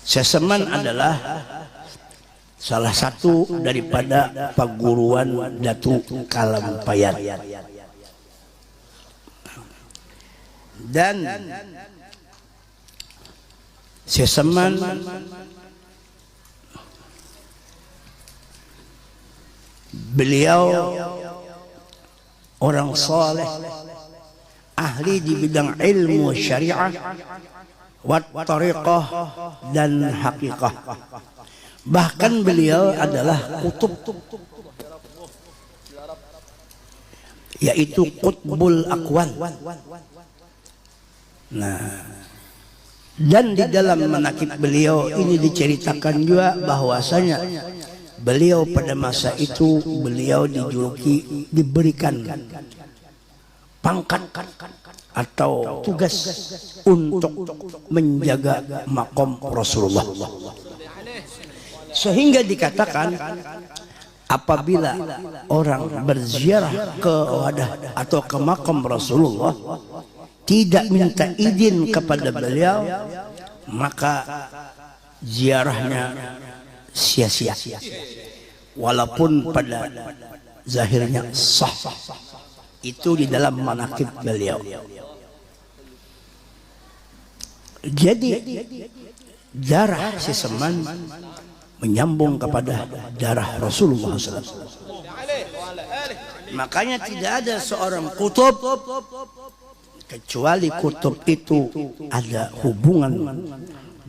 Seseman adalah salah satu daripada perguruan Datu Kalampayat. Dan Seseman beliau orang saleh, ahli di bidang ilmu syariah, wat tariqah dan hakikah. Bahkan beliau adalah kutub, yaitu qutbul aqwal. Nah, dan di dalam manaqib beliau ini diceritakan juga bahwasanya beliau pada masa itu beliau dijuluki, diberikan pangkat atau tugas untuk menjaga makom Rasulullah. Sehingga dikatakan apabila orang berziarah ke wadah atau ke makam Rasulullah tidak minta izin kepada beliau, maka ziarahnya sia-sia, walaupun pada zahirnya sah. Itu di dalam manaqib beliau. Jadi darah Seseman menyambung kepada darah Rasulullah SAW. Makanya tidak ada seorang kutub kecuali kutub itu ada hubungan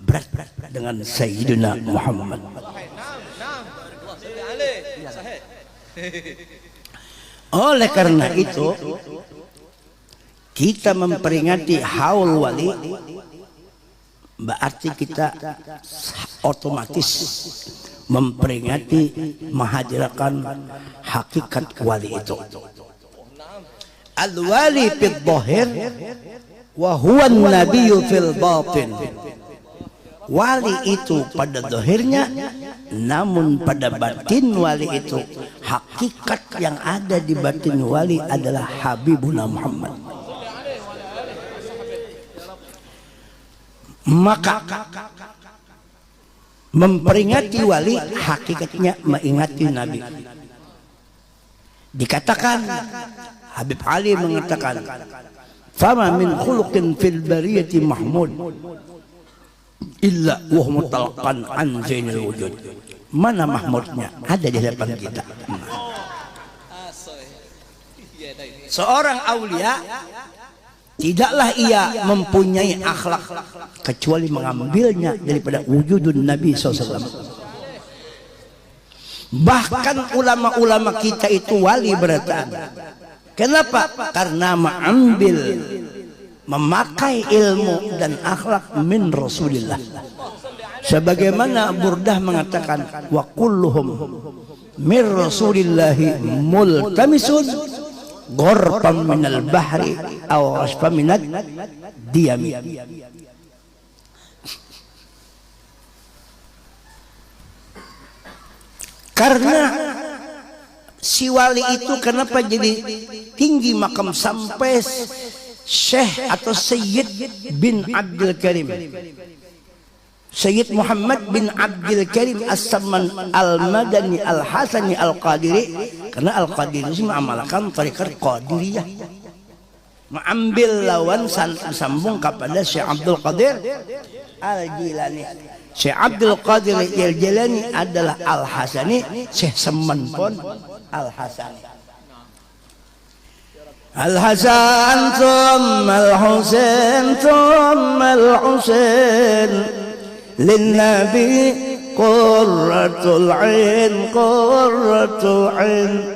berat dengan Sayyidina Muhammad. Oleh karena itu kita memperingati haul wali, berarti kita otomatis memperingati menghadirkan hakikat wali itu. Al-wali fil zahir wa huwa an-nabiyyu fil batin. Wali itu pada zahirnya, namun pada batin wali itu, hakikat yang ada di batin wali adalah Habibuna Muhammad. Maka memperingati wali hakikatnya mengingati Nabi. Dikatakan, Habib Ali mengatakan, fama min khuluqin fil bariyati mahmud illa wa mutalaqan an zainil wujud. Mana mahmudnya? Ada di hadapan kita. Seorang aulia tidaklah ia mempunyai akhlak kecuali mengambilnya daripada wujudun Nabi SAW. Bahkan ulama-ulama kita itu wali berataan. Kenapa? Karena mengambil, memakai ilmu dan akhlak min Rasulillah. Sebagaimana Burdah mengatakan, wa kulluhum min Rasulillahi multamisun ghorfan minal bahri aw asfa minad diyami. Karena si wali itu kenapa jadi tinggi makam sampai Syekh atau Sayyid bin Abdul Karim, Sayyid Muhammad bin Abdul Karim As-Samman Al-Madani Al-Hasani Al-Qadiri. Karena Al-Qadiri itu mengamalkan tarikat Qadiriyah, mengambil lawan sambung kepada Syekh Abdul Qadir Al-Jilani. Syekh Abdul Qadir Al-Jilani adalah Al-Hasani, Syekh Samman pun Al-Hasani. Al-Hasan thumma Al-Husain thumma Al-Husain lin-Nabi qurratul 'ain qurratul 'ain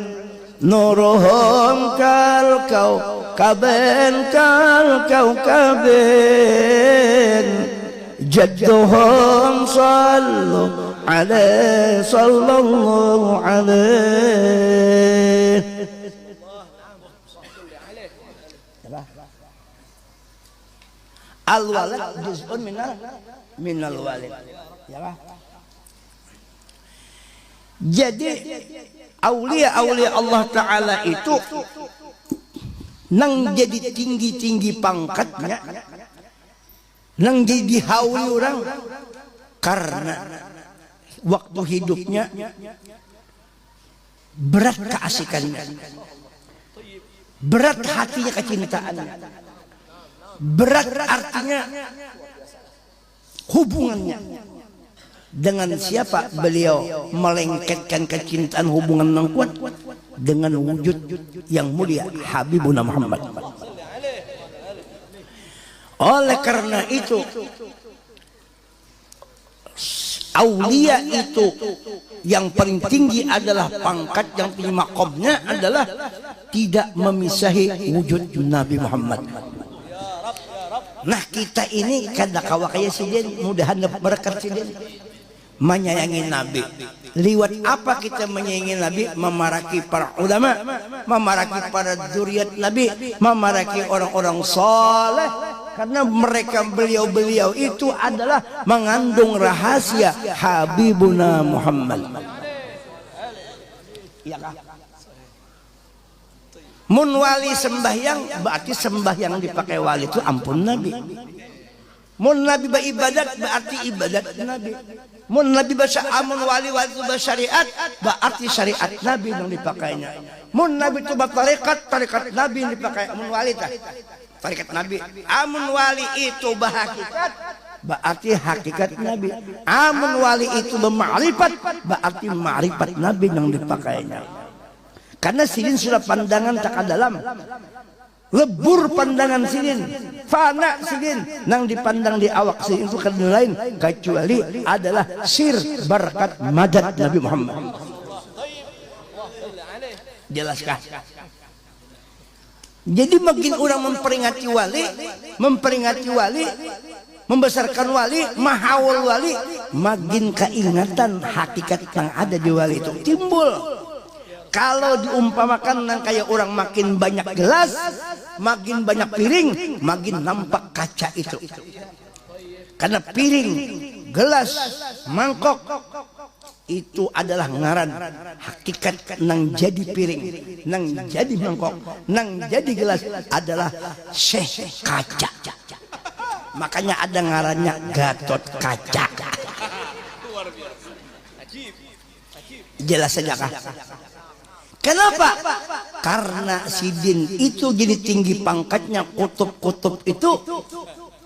nuruhum kal kawkabin jadduhum sallu alaihi sallallahu alaihi. Al-walad juz'un minal walid. Ya Pak? Jadi aulia-aulia Allah Ta'ala itu nang jadi tinggi-tinggi pangkatnya, nang jadi dihauli orang, karena waktu hidupnya berat keasikannya, berat hatinya kecintaannya, berat artinya hubungannya dengan siapa. Beliau melengketkan kecintaan hubungan yang kuat dengan wujud yang mulia Habibuna Muhammad. Oleh karena itu aulia itu yang paling tinggi adalah pangkat yang tinggi, makomnya adalah tidak memisahi wujud Nabi Muhammad. Nah kita ini kada kawa kaya sidin, mudahan dapat berkat sidin menyayangi Nabi. Liwat apa kita menyayangi Nabi? Memaraki para ulama, memaraki para zuriat Nabi, memaraki orang-orang saleh. Karena mereka beliau-beliau itu adalah mengandung rahasia Habibuna Muhammad. Iya kah? Mun wali sembahyang berarti sembahyang dipakai wali itu ampun Nabi. Mun Nabi beribadat berarti ibadat Nabi. Mun Nabi amun wali itu bersyariat berarti syariat Nabi yang dipakainya. Mun Nabi itu tarekat Nabi yang dipakai. Mun wali tarekat Nabi. Amun wali itu berhakikat berarti hakikat Nabi. Amun wali itu bermakrifat berarti makrifat Nabi yang dipakainya. Karena sidin sudah pandangan tak dalam, lebur pandangan sidin, fana sidin nang dipandang di awak sidin itu kan lain kecuali adalah sir berkat madad Nabi Muhammad. Jelaskah? Jadi makin orang memperingati wali, membesarkan wali, mahawal wali, makin keingatan hakikat yang ada di wali itu timbul. Kalau diumpamakan nang kayak orang makin banyak gelas, makin banyak piring, makin nampak kaca itu. Karena piring, gelas, mangkok itu adalah ngaran hakikat nang jadi piring, nang jadi mangkok, nang jadi gelas adalah Syekh Kaca. Makanya ada ngarannya Gatot Kaca. Jelas saja kah? Kenapa? Karena sidin itu jadi tinggi pangkatnya, kutub-kutub itu.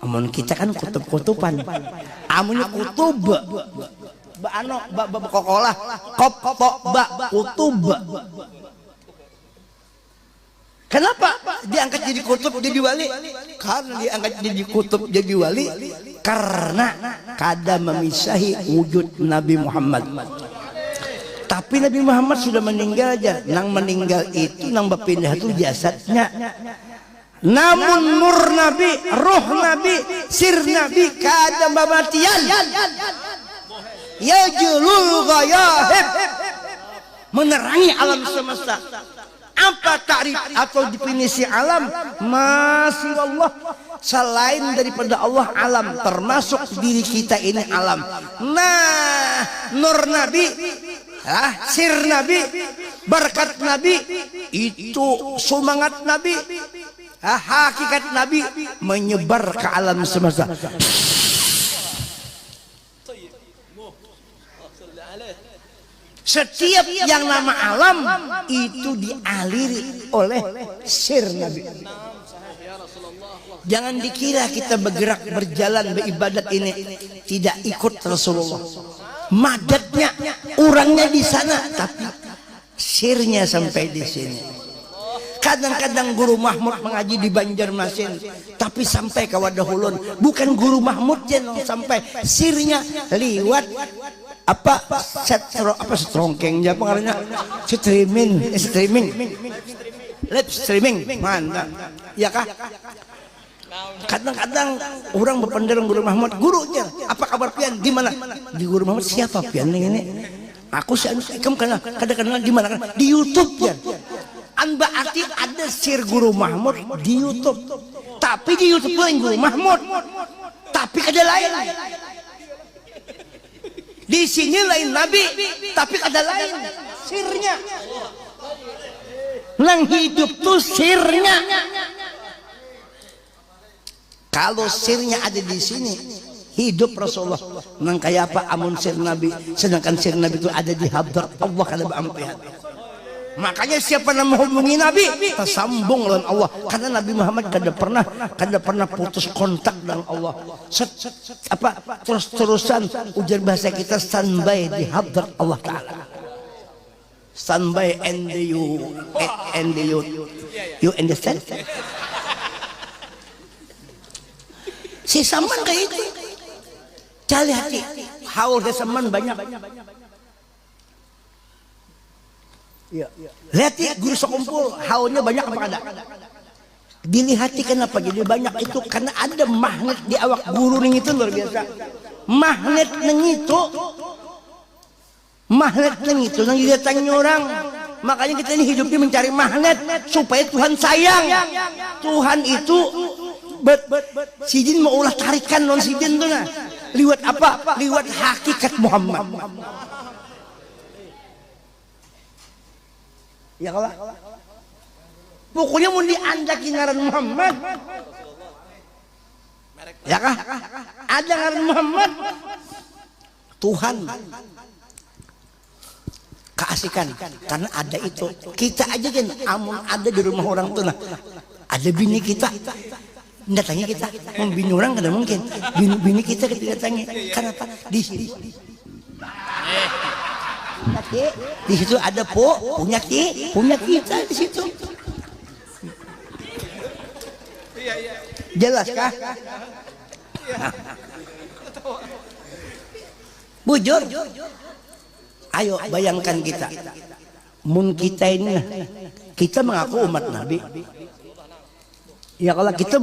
Amun kita kan kutub-kutuban. Amunnya kutub. Kokolah, kutub. Kenapa diangkat jadi kutub jadi wali? Karena diangkat jadi kutub jadi wali karena kada memisahi wujud Nabi Muhammad. Tapi Nabi Muhammad sudah meninggal aja. Nang meninggal itu nang berpindah itu jasadnya. Namun nur Nabi, roh Nabi, sir Nabi kada mabatian. Ya julul ghayahib, menerangi alam semesta. Apa takrif atau definisi alam? Masih Allah, selain daripada Allah alam, termasuk diri kita ini alam. Nah, nur Nabi, sir Nabi, berkat Nabi, itu semangat Nabi, hakikat Nabi menyebar ke alam semesta. Setiap yang nama alam itu dialiri oleh sir Nabi. Jangan dikira kita bergerak, berjalan, beribadat ini tidak ikut Rasulullah. Madatnya, orangnya di sana, tapi sirnya sampai di sini. Kadang-kadang Guru Mahmud mengaji di Banjarmasin, tapi sampai ke Wadahulun. Bukan Guru Mahmud yang sampai, sirnya liwat strongkeng apa ngarannya, live streaming mana ya kah? Kadang-kadang orang berpendaran Guru Mahmud, gurunya apa kabar pian, di mana? Di Guru Mahmud siapa pian ini? Aku sih kamu kadang-kadang di mana? Di YouTube ya. Berarti ada sir Guru Mahmud di YouTube, tapi di YouTube lain Guru Mahmud, tapi ada lain. Di sini lain Nabi, tapi ada lain sirnya. Nang hidup tuh sirnya. Kalau sirnya ada di sini, hidup Rasulullah nang kaya apa amun sir Nabi, sedangkan sir Nabi itu ada di hadrat Allah kada beampihan. Makanya siapa yang menghubungi Nabi tersambung dengan Allah, karena Nabi Muhammad kada pernah putus kontak dengan Allah. Terus-terusan ujar bahasa kita standby di hadrat Allah Taala. Standby and you understand? Si Saman kayak itu. Cari hati, haul ke Saman banyak. Lihat ya, guru sekumpul haulnya banyak apa ada? Dilihati kenapa jadi banyak itu? Karena ada magnet di awak guru ning itu luar biasa. Magnet ning itu nang didatangi orang. Makanya kita ini hidupnya mencari magnet supaya Tuhan sayang. Tuhan itu sidin mau ulah tarikan non sidin tuh nah. Liwat apa? Liwat hakikat Muhammad. Ya kalah. Pokoknya mau diandaki ngaran Muhammad. Ya kah? Ada ngaran Muhammad. Tuhan keasikan karena ada itu. Kita aja kan amun ada di rumah orang tuh nah. Ada bini kita datangi kita. Mau bini orang kada mungkin. Bini kita datangi. Kenapa? Di sini. Di situ ada punya kita di situ. Jelas kah? Bujur. Ayo bayangkan kita. Mun kita ini kita mengaku umat Nabi. Ya kalau kita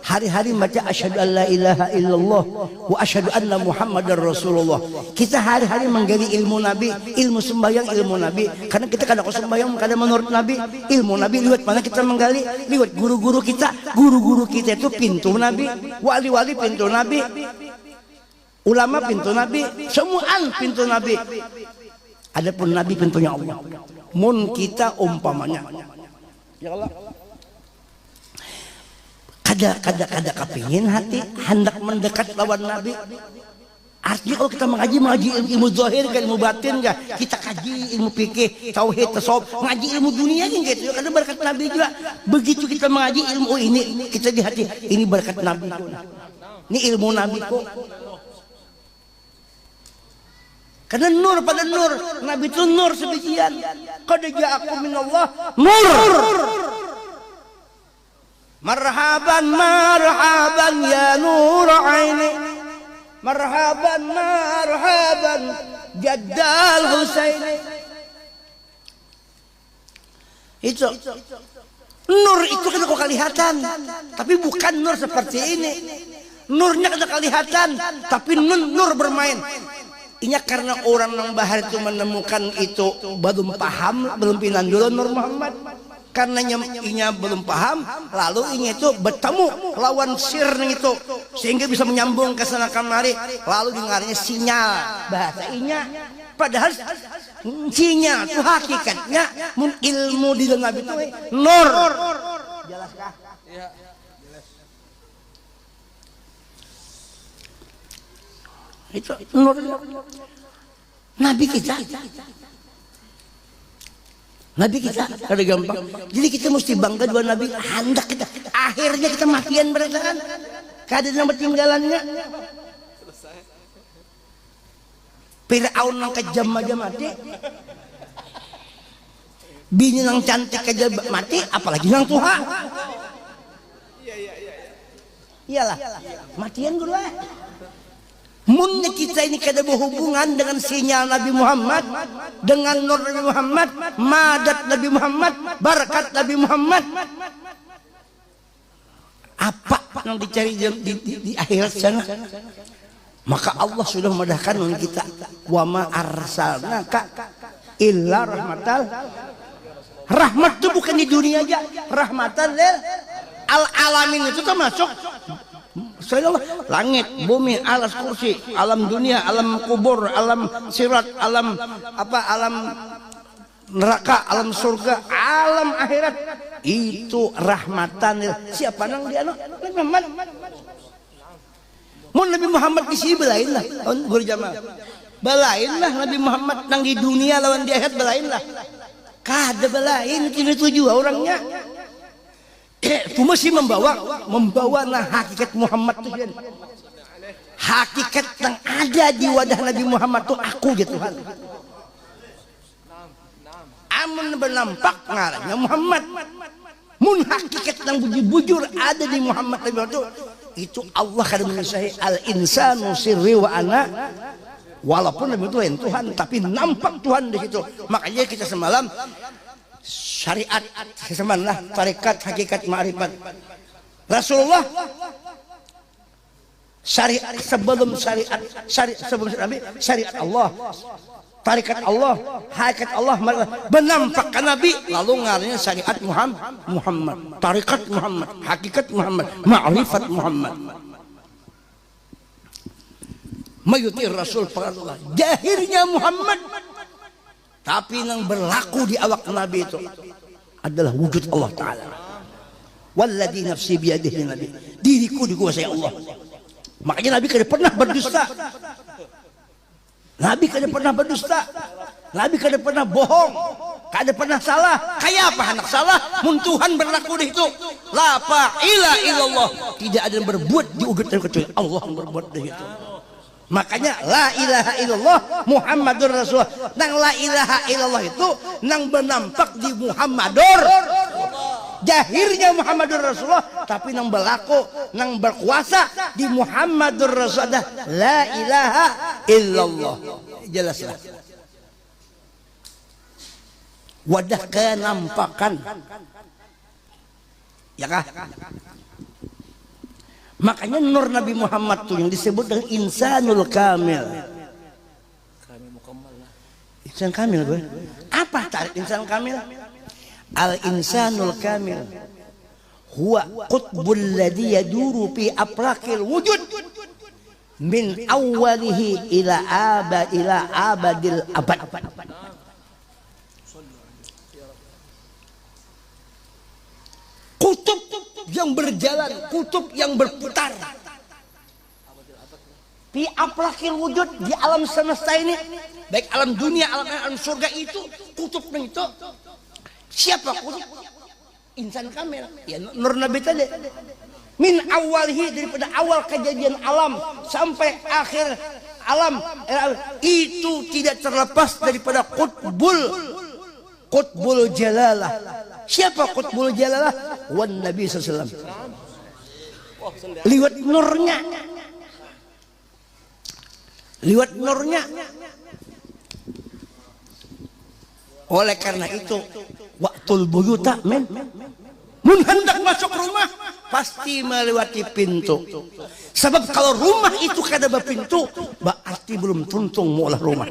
hari-hari baca asyhadu an la ilaha illallah wa asyhadu anna muhammadar rasulullah. Kita hari-hari menggali ilmu Nabi, ilmu sembahyang ilmu Nabi. Karena kita kadang sembahyang kadang menurut Nabi, ilmu Nabi liwat mana kita menggali? Liwat guru-guru kita. Guru-guru kita itu pintu Nabi, wali-wali pintu Nabi, ulama pintu Nabi, semuaan pintu Nabi. Adapun Nabi pintunya Allah. Mun kita umpamanya. Ya Allah. Kada kepingin hati hendak mendekat lawan Nabi. Artinya kalau kita mengaji ilmu zahir kan ilmu batin kan, kita kaji ilmu fikih, tauhid, tasawuf, ngaji ilmu dunia kan gitu. Karena berkat Nabi juga. Begitu kita mengaji ilmu ini, kita di hati ini berkat Nabi. Ini ilmu Nabi kok. Karena nur pada nur, Nabi itu nur sebijian. Qad ja'akum minallah nur. Marhaban marhaban ya nur aini, marhaban marhaban Jaddal Husaini. Itu nur itu kan kok kelihatan, tapi bukan nur seperti ini. Nurnya kan kelihatan, tapi nur bermain. Inya karena orang yang bahar itu menemukan itu belum paham, belum pinan dulu Nur Muhammad. Karena inya belum paham, lalu inya itu bertemu lawan sir itu sehingga bisa menyambung ke sana kemari, lalu dengarnya sinyal bahasa inya. Padahal sinyal itu hakikatnya ilmu di dalam Nabi itu nur. Jelaskah? Ya. Itu nur Nabi kita. Nabi kita ada gampang. Jadi kita mesti bangga dua Nabi. Hendak kita akhirnya kita matian berdasarkan kada yang tinggalannya. Firaun yang kejam aja mati. Bini yang cantik aja mati, apalagi yang tua. Iyalah, matian dulu lah. Munnya kita ini kada berhubungan dengan sinyal Nabi Muhammad, dengan nur Nabi Muhammad, madat Nabi Muhammad, barakat Nabi Muhammad. Apa yang dicari di akhirat sana? Maka Allah sudah memudahkan kita. Wa ma arsalnaka illa rahmatal. Rahmat itu bukan di dunia aja, rahmatan lil alamin itu termasuk langit, bumi, alas kursi, alam dunia, alam kubur, alam sirat, alam apa, alam neraka, alam surga, alam akhirat. Itu rahmatan. Siapa nang dia? Mun Nabi Muhammad di belain lah berjamaah. Belain lah Nabi Muhammad nang di dunia lawan di akhirat belain lah. Kada belain kini tujuh orangnya. Itu masih membawa nah hakikat Muhammad tuh kan. Hakikat yang ada di wadah Nabi Muhammad tuh aku ya Tuhan. Amun bernampak ngaranya Muhammad. Mun hakikat yang bujur ada di Muhammad itu Allah kada mengisahi al insanu sirri wa ana. Walaupun Nabi itu Tuhan tapi nampak Tuhan di situ. Makanya kita semalam syariat semalam tarekat hakikat ma'rifat Rasulullah syariat sebelum syariat Allah tarikat Allah hakikat Allah menampakkan Nabi lalu ngaranya syariat Muhammad tarikat Muhammad hakikat Muhammad ma'rifat Muhammad mayutir Rasul Allah jahirnya Muhammad tapi yang berlaku di awak Nabi itu adalah wujud Allah Ta'ala. Walladzi nafsi biyadihi Nabi, diriku dikuasai Allah. Makanya Nabi kada pernah berdusta. Nabi kada pernah berdusta. Nabi kada pernah bohong. Kada pernah salah. Kayak apa anak salah? Mun Tuhan berlaku di itu. La fa'ila illallah. Tidak ada yang berbuat diugat kecuali Allah yang berbuat di itu. Makanya la ilaha illallah Muhammadur Rasulullah. Nang la ilaha illallah itu nang bernampak di Muhammadur. Jahirnya Muhammadur Rasulullah tapi nang berlaku nang berkuasa di Muhammadur Rasulullah la ilaha illallah. Jelaslah. Wadah kenampakan. Ya kah? Makanya nur Nabi Muhammad tuh yang disebut dengan insanul kamil. Insan kamil gue. Apa tarik insan kamil? Al insanul kamil huwa qutbul ladzi yaduru fi aflaqil wujud min awwalihi ila abadil abad. Kutub yang berjalan, kutub yang berputar di aflaqil wujud, di alam semesta ini, baik alam dunia, alam surga itu, kutubnya itu siapa kutub? Insan kamil, ya nur Nabi tadi. Min awalhi, daripada awal kejadian alam sampai akhir alam itu tidak terlepas daripada qutbul jalalah. Siapa qutbul jalalah? Wan Nabi sallallahu alaihi wasallam. Liwat nurnya. Liwat nurnya. Oleh karena itu, waqtul buyuta men. Mun hendak masuk rumah pasti melewati pintu. Sebab kalau rumah itu kada berpintu, berarti belum tuntung mulah rumah.